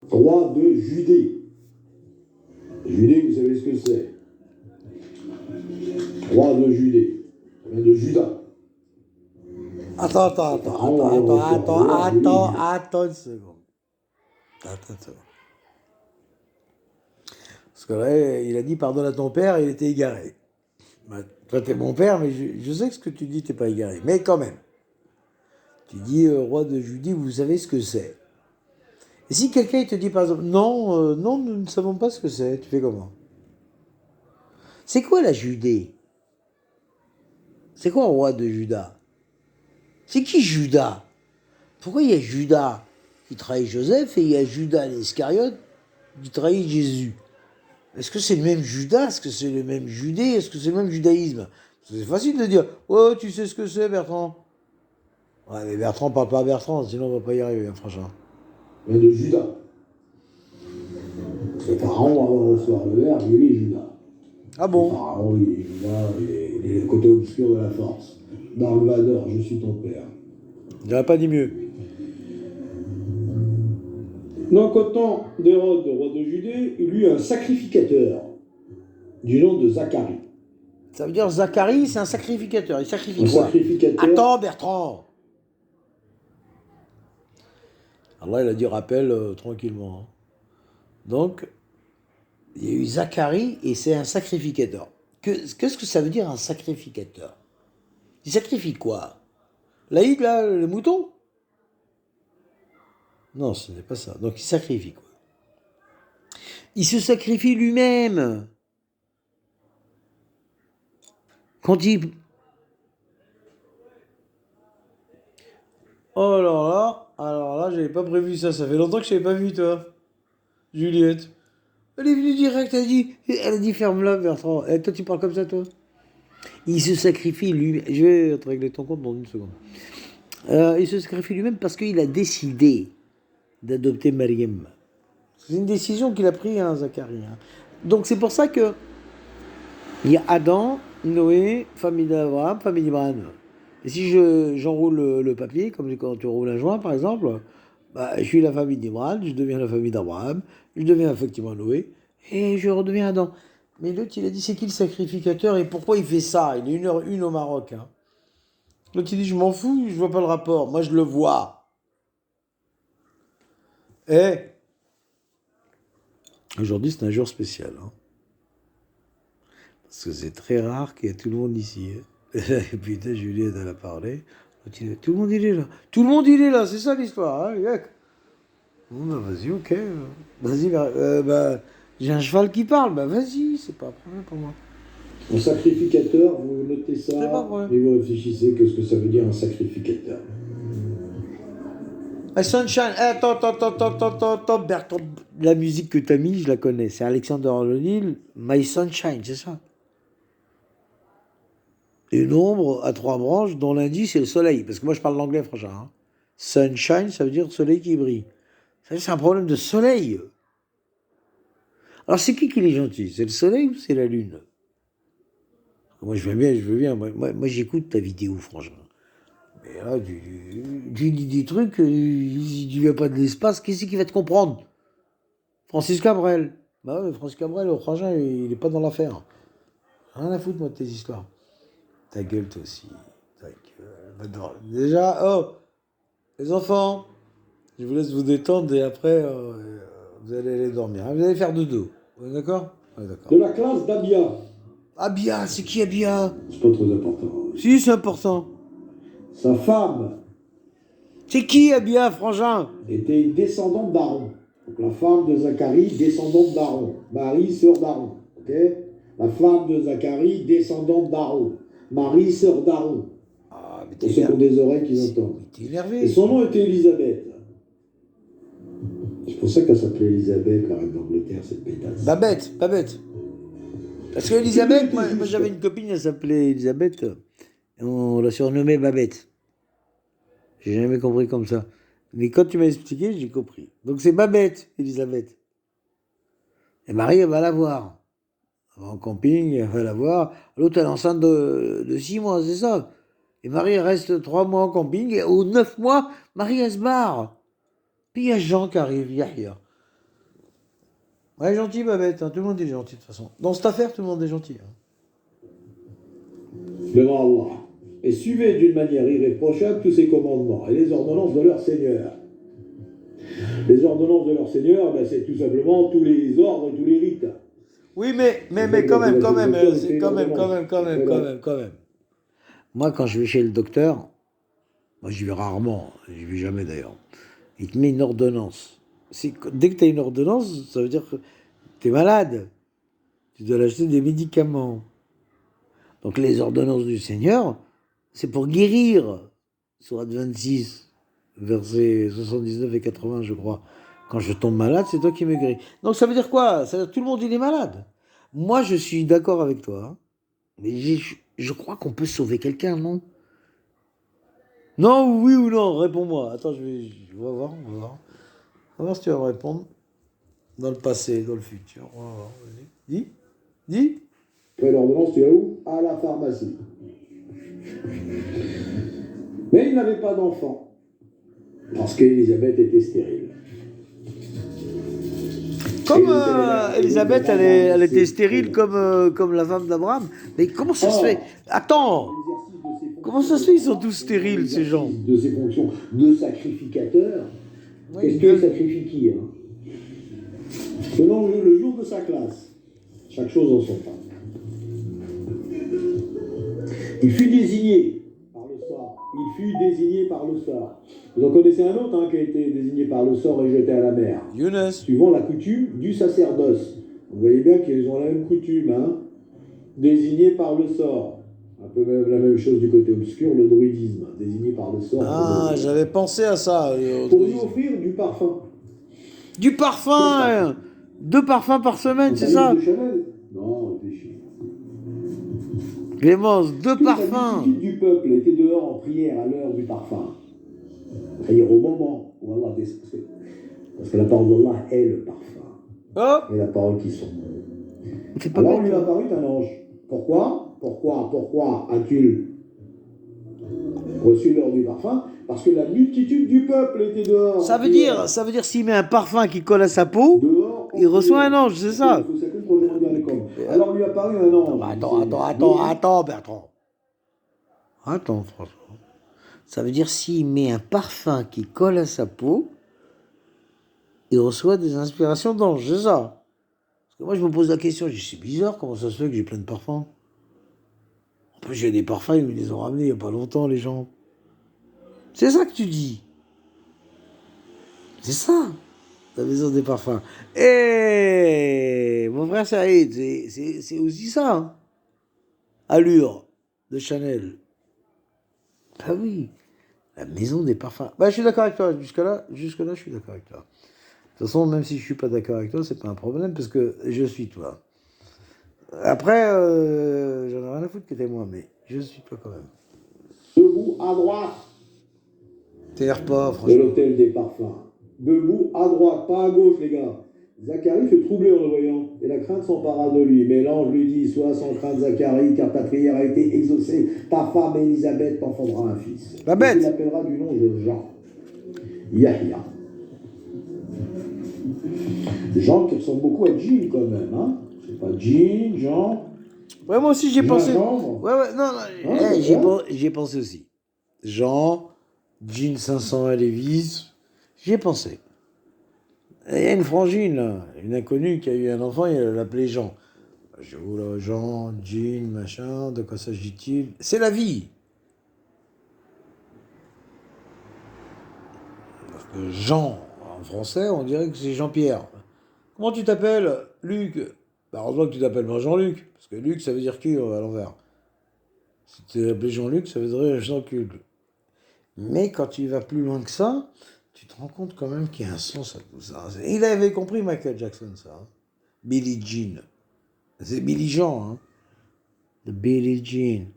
Roi de Judée. Judée, vous savez ce que c'est? Roi de Judée. Ça vient de Juda. Attends une seconde. Attends. Parce que là, il a dit pardonne à ton père, il était égaré. Bah, toi, t'es mon père, mais je sais que ce que tu dis, t'es pas égaré. Mais quand même, tu dis roi de Judée, vous savez ce que c'est. Et si quelqu'un il te dit par exemple, non, nous ne savons pas ce que c'est, tu fais comment? C'est quoi la Judée? C'est quoi le roi de Juda? C'est qui Judas? Pourquoi il y a Judas qui trahit Joseph et il y a Judas l'Iscariote qui trahit Jésus? Est-ce que c'est le même Judas? Est-ce que c'est le même Judée? Est-ce que c'est le même judaïsme? C'est facile de dire, oh, tu sais ce que c'est, Bertrand? Ouais, mais Bertrand parle pas à Bertrand, sinon on va pas y arriver, hein, franchement. Ça vient de Juda. Le pharaon, avant de recevoir le verbe, il est Juda. Ah bon? Le pharaon, il est Juda, il est le côté obscur de la force. Dans le Vador, je suis ton père. J'aurais pas dit mieux. Donc, au temps d'Hérode, roi de Judée, il y eut un sacrificateur du nom de Zacharie. Ça veut dire Zacharie, c'est un sacrificateur. Il sacrifie Un quoi? sacrificateur. Attends, Bertrand! Allah, il a dit rappel tranquillement. Hein. Donc, il y a eu Zacharie et c'est un sacrificateur. Qu'est-ce que ça veut dire un sacrificateur? Il sacrifie quoi? L'Aïd, là, le mouton? Non, ce n'est pas ça. Donc il sacrifie quoi? Il se sacrifie lui-même. Quand il... Oh alors là, j'avais pas prévu ça. Ça fait longtemps que je t'avais pas vu, toi. Juliette. Elle est venue direct, elle a dit ferme-la, Bertrand. Et toi, tu parles comme ça, toi? Il se sacrifie lui-même. Je vais te régler ton compte dans une seconde. Il se sacrifie lui-même parce qu'il a décidé d'adopter Mariam. C'est une décision qu'il a prise, hein, Zacharie. Hein. Donc c'est pour ça que il y a Adam, Noé, famille d'Abraham, famille d'Ibrahim. Et si j'enroule le papier, comme quand tu roules un joint par exemple, bah, je suis la famille d'Ibrahim, je deviens la famille d'Abraham, je deviens effectivement Noé, et je redeviens Adam. Mais l'autre, il a dit c'est qui le sacrificateur et pourquoi il fait ça? Il est 1h01 au Maroc. Hein. L'autre, il dit je m'en fous, je vois pas le rapport. Moi, je le vois. Eh, aujourd'hui, c'est un jour spécial. Hein. Parce que c'est très rare qu'il y ait tout le monde ici. Hein. Et putain, Juliette, elle a parlé. Tout le monde, il est là. Tout le monde, il est là. C'est ça l'histoire. Hein, bon, bah, vas-y, ok. Vas-y, bah, j'ai un cheval qui parle. Bah, vas-y, c'est pas un problème pour moi. Un sacrificateur, vous notez ça C'est pas vrai. et vous réfléchissez qu'est-ce que ça veut dire un sacrificateur. Sunshine, attends, Bertrand, la musique que t'as mis, je la connais. C'est Alexander O'Neill, My Sunshine, c'est ça. Une ombre à 3 branches dont l'indice c'est le soleil. Parce que moi je parle l'anglais, franchement. Hein. Sunshine, ça veut dire soleil qui brille. Ça, c'est un problème de soleil. Alors c'est qui est gentil? C'est le soleil ou c'est la lune? Moi je veux bien. Moi j'écoute ta vidéo, franchement. Mais là, tu dis des trucs, tu viens pas de l'espace, qui c'est qui va te comprendre? Francis Cabrel. Bah ouais, Francis Cabrel, au frangin, il est pas dans l'affaire. Rien à foutre, moi, de tes histoires. Ta gueule, toi aussi. Ta gueule. Déjà, oh, les enfants, je vous laisse vous détendre et après, vous allez aller dormir. Vous allez faire dodo. Vous êtes d'accord? Ouais, d'accord. De la classe d'Abia. Abia, c'est qui Abia? C'est pas très important. Si, c'est important. Sa femme C'est qui Abia, frangin? était une descendante d'Aaron. Donc la femme de Zacharie, descendante d'Aaron. Marie, sœur d'Aaron. Ok? La femme de Zacharie, descendante d'Aaron. Marie, sœur d'Aaron. Ah, mais Pour ceux qui ont des oreilles qui entendent. T'es énervé. Et son nom était Élisabeth. C'est pour ça qu'elle s'appelait Élisabeth, la reine d'Angleterre, cette pétasse. Babette. Parce que Elisabeth, moi j'avais une copine, elle s'appelait Elisabeth. On l'a surnommée Babette. J'ai jamais compris comme ça. Mais quand tu m'as expliqué, j'ai compris. Donc c'est Babette, Elisabeth. Et Marie, elle va la voir. Elle va en camping, elle va la voir. L'autre, elle est enceinte de 6 mois, c'est ça. Et Marie, elle reste 3 mois en camping. Et aux 9 mois, Marie, elle se barre. Puis il y a Jean qui arrive, Yahya. Ouais, gentil, Babette, hein, tout le monde est gentil de toute façon. Dans cette affaire, tout le monde est gentil. Hein. Devant Allah. Et suivez d'une manière irréprochable tous ses commandements et les ordonnances de leur Seigneur. Les ordonnances de leur Seigneur, ben, c'est tout simplement tous les ordres, tous les rites. Oui, mais quand même, c'est quand même. Moi, quand je vais chez le docteur, moi j'y vais rarement, j'y vais jamais d'ailleurs, il te met une ordonnance. Dès que tu as une ordonnance, ça veut dire que tu es malade. Tu dois l'acheter des médicaments. Donc les ordonnances du Seigneur, c'est pour guérir. Sourate 26, versets 79 et 80, je crois. Quand je tombe malade, c'est toi qui me guéris. Donc ça veut dire quoi? Ça veut dire que tout le monde il est malade. Moi, je suis d'accord avec toi. Hein. Mais je crois qu'on peut sauver quelqu'un, non? Non, oui ou non? Réponds-moi. Attends, je vais voir, on va voir. On va voir si tu vas me répondre. Dans le passé, dans le futur. On va voir. Vas-y. Dis. Après l'ordonnance, tu es où? À la pharmacie. Mais il n'avait pas d'enfant. Parce qu'Élisabeth était stérile. Comme Elisabeth, elle était stérile comme la femme d'Abraham. Mais comment ça se fait? Attends! Comment ça se fait? Ils sont tous stériles, ces gens. De ses fonctions de sacrificateur. Ouais, Est-ce qu'il sacrifie qui, hein? Selon le jour de sa classe. Chaque chose en son temps. Il fut désigné par le sort. Il fut désigné par le sort. Vous en connaissez un autre, hein, qui a été désigné par le sort et jeté à la mer. Younes. Suivant la coutume du sacerdoce. Vous voyez bien qu'ils ont la même coutume, hein. Désigné par le sort. Un peu la même chose du côté obscur, le druidisme. Désigné par le sort. Ah, j'avais pensé à ça. Pour lui offrir du parfum. Du parfum! 2 parfums par semaine, c'est ça? De Chanel? Non, réfléchis. Clémence, 2 parfums! La multitude du peuple était dehors en prière à l'heure du parfum. Prière au moment où Allah descend. Parce que la parole d'Allah est le parfum. Oh! Et la parole qui sont. C'est pas Alors bête, lui apparut un ange. Pourquoi as-tu reçu l'heure du parfum? Parce que la multitude du peuple était dehors. Ça veut dire s'il met un parfum qui colle à sa peau, dehors, il reçoit un ange, c'est ça? Alors lui apparut un ange. Attends, Bertrand. Attends, François. Ça veut dire s'il met un parfum qui colle à sa peau, il reçoit des inspirations d'ange, c'est ça? Parce que moi, je me pose la question, je dis, c'est bizarre, comment ça se fait que j'ai plein de parfums? En plus, j'ai des parfums, ils me les ont ramenés il n'y a pas longtemps, les gens. C'est ça que tu dis. C'est ça, la maison des parfums. Et mon frère Saïd, c'est aussi ça. Hein. Allure de Chanel. Ah oui, la maison des parfums. Bah, je suis d'accord avec toi. Jusque-là, je suis d'accord avec toi. De toute façon, même si je suis pas d'accord avec toi, c'est pas un problème parce que je suis toi. Après, j'en ai rien à foutre que t'es moi, mais je suis toi quand même. Debout à droite. T'erres pas, franchement. De l'hôtel des parfums. Debout à droite, pas à gauche, les gars. Zacharie fut troublé en le voyant, et la crainte s'empara de lui. Mais l'ange lui dit, sois sans crainte, Zacharie, car ta prière a été exaucée. Ta femme Élisabeth t'enfantera un fils. La bête. Il l'appellera du nom de Jean. Yahya. Jean qui ressemble beaucoup à Jean quand même, hein. C'est pas Jean. Ouais, moi aussi j'ai pensé. Jean. Ouais, non, j'y ai pensé aussi. Jean, Jean 500 à Lévis, j'y ai pensé. Il y a une frangine, là, une inconnue qui a eu un enfant, et elle l'appelait Jean. Je dis, oula, Jean, Jean, machin, de quoi s'agit-il? C'est la vie. Parce que Jean, en français, on dirait que c'est Jean-Pierre. Comment tu t'appelles? Luc. Bah, heureusement que tu t'appelles pas Jean-Luc, parce que Luc, ça veut dire cul à l'envers. Si tu t'es appelé Jean-Luc, ça veut dire Jean-Cul. Mais quand tu vas plus loin que ça, tu te rends compte quand même qu'il y a un sens à tout ça. Il avait compris, Michael Jackson, ça. Hein. Billie Jean. C'est Billy Jean. Hein. The Billie Jean.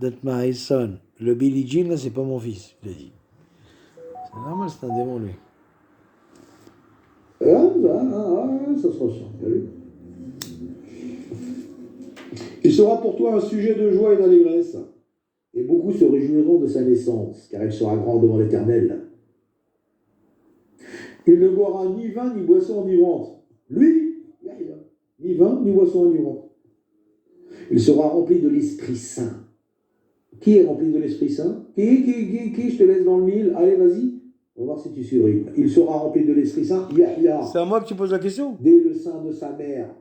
That's my son. Le Billie Jean, là, c'est pas mon fils, il a dit. C'est normal, c'est un démon, lui. Ça se ressent. Il sera pour toi un sujet de joie et d'allégresse. Et beaucoup se réjouiront de sa naissance, car elle sera grande devant l'Éternel. Il ne boira ni vin ni boisson enivrante. Lui, rien. Ni vin, ni boisson enivrante. Il sera rempli de l'Esprit Saint. Qui est rempli de l'Esprit Saint? Qui? Je te laisse dans le mille. Allez, vas-y. On va voir si tu suis le rythme. Il sera rempli de l'Esprit Saint. Yahya. C'est à moi que tu poses la question? Dès le sein de sa mère.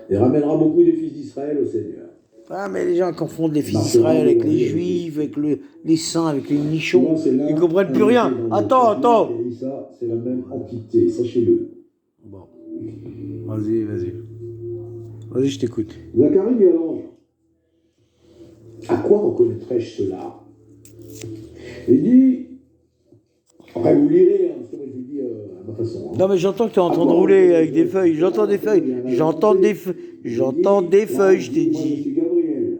Et ramènera beaucoup des fils d'Israël au Seigneur. Ah, mais les gens confondent les fils d'Israël avec les Juifs, avec les saints, avec les nichons. Ils comprennent plus rien. Attends. Ça, c'est la même entité, sachez-le. Bon. Vas-y. Vas-y, je t'écoute. Zacharie dit à l'ange, à quoi reconnaîtrais-je cela? Il dit, après vous lirez, parce que moi je vous dis à ma façon. Non, mais j'entends que tu es en train de rouler avec des feuilles. J'entends des feuilles, je t'ai Moi, je dit. suis Gabriel.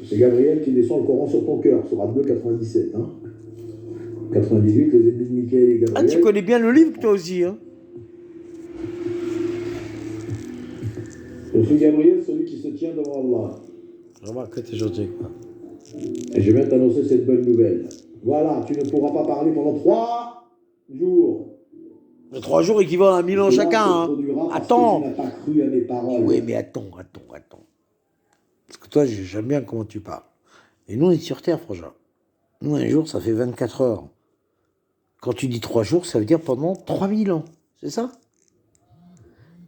C'est Gabriel qui descend le Coran sur ton cœur, sur 2,97. 98, les ennemis de Michael et Gabriel. Ah, tu connais bien le livre, toi aussi, hein? Je suis Gabriel, celui qui se tient devant Allah. Remarque que t'es gentil avec moi. Et je viens t'annoncer cette bonne nouvelle. Voilà, tu ne pourras pas parler pendant 3 jours. 3 jours équivalent à 1000 ans chacun, hein? Attends. Tu n'as pas cru à mes paroles. Oui, mais attends. Parce que toi, j'aime bien comment tu parles. Et nous, on est sur Terre, frangin. Nous, un jour, ça fait 24 heures. Quand tu dis 3 jours, ça veut dire pendant 3000 ans. C'est ça?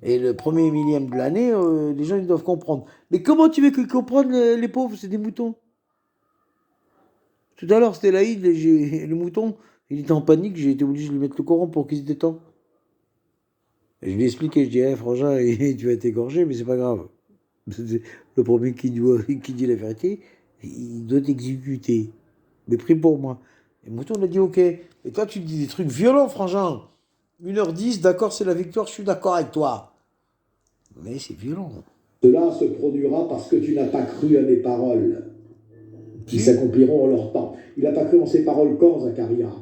Et le premier millième de l'année, les gens, ils doivent comprendre. Mais comment tu veux qu'ils comprennent, les pauvres? C'est des moutons. Tout à l'heure, c'était l'Aïd, le mouton, il était en panique, j'ai été obligé de lui mettre le Coran pour qu'il se détende. Et je lui ai expliqué, je dis, frangin, tu vas être égorgé, mais c'est pas grave. Le premier qui dit la vérité, il doit t'exécuter. Mais prie pour moi. Et le mouton, il a dit, ok. Et toi, tu dis des trucs violents, frangin. 1h10, d'accord, c'est la victoire, je suis d'accord avec toi. Mais c'est violent. Cela se produira parce que tu n'as pas cru à mes paroles, qui s'accompliront en leur temps. Il n'a pas cru en ses paroles quand, Zacharia?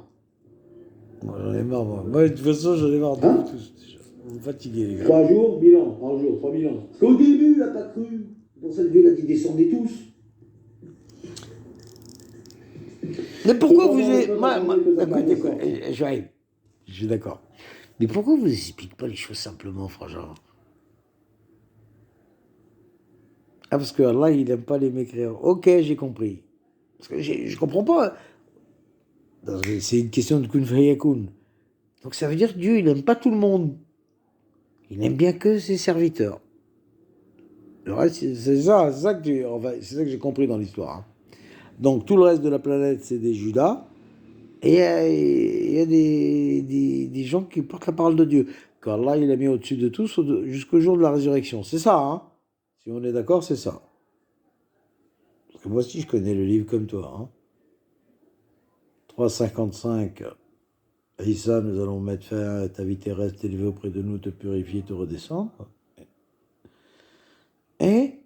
Moi, j'en ai marre, moi. Moi, de toute façon, j'en ai marre de vous tous, déjà. Vous me fatiguez, les gars. 3 jours, 1000 ans. 3 jours, 3000 ans. Parce qu'au début, il n'a pas cru. Pour ça, Dieu, il a dit, descendez tous. Mais pourquoi vous... Écoute, j'arrive. Je suis d'accord. Mais pourquoi vous n'expliquez pas les choses simplement, frangin? Ah, parce que Allah, il n'aime pas les mécréants. Ok, j'ai compris. Parce que je comprends pas. C'est une question de kun fayakun. Donc ça veut dire que Dieu, il n'aime pas tout le monde. Il n'aime bien que ses serviteurs. Le reste, c'est ça que j'ai compris dans l'histoire. Hein. Donc tout le reste de la planète, c'est des Judas. Et il y a des gens qui portent la parole de Dieu. Qu'Allah, il a mis au-dessus de tous jusqu'au jour de la résurrection. C'est ça, hein? Si on est d'accord, c'est ça. Parce que moi aussi, je connais le livre comme toi. Hein? 3,55. Issa, nous allons mettre fin à ta vie terrestre, t'élever auprès de nous, te purifier, te redescendre. Et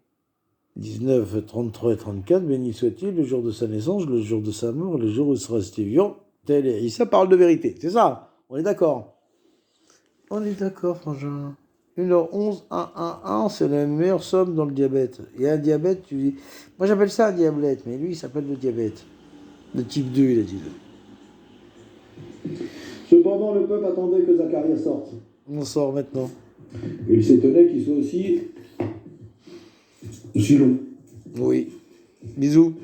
19, 33 et 34, béni soit-il, le jour de sa naissance, le jour de sa mort, le jour où il sera vivant. Tel est. Issa parle de vérité. C'est ça. On est d'accord. On est d'accord, frangin. 1h11, 1, c'est la meilleure somme dans le diabète. Il y a un diabète, tu dis... Moi, j'appelle ça un diabète, mais lui, il s'appelle le diabète. Le type 2, il a dit. Cependant, le peuple attendait que Zacharia sorte. On sort maintenant. Et il s'étonnait qu'il soit aussi long. Oui. Bisous.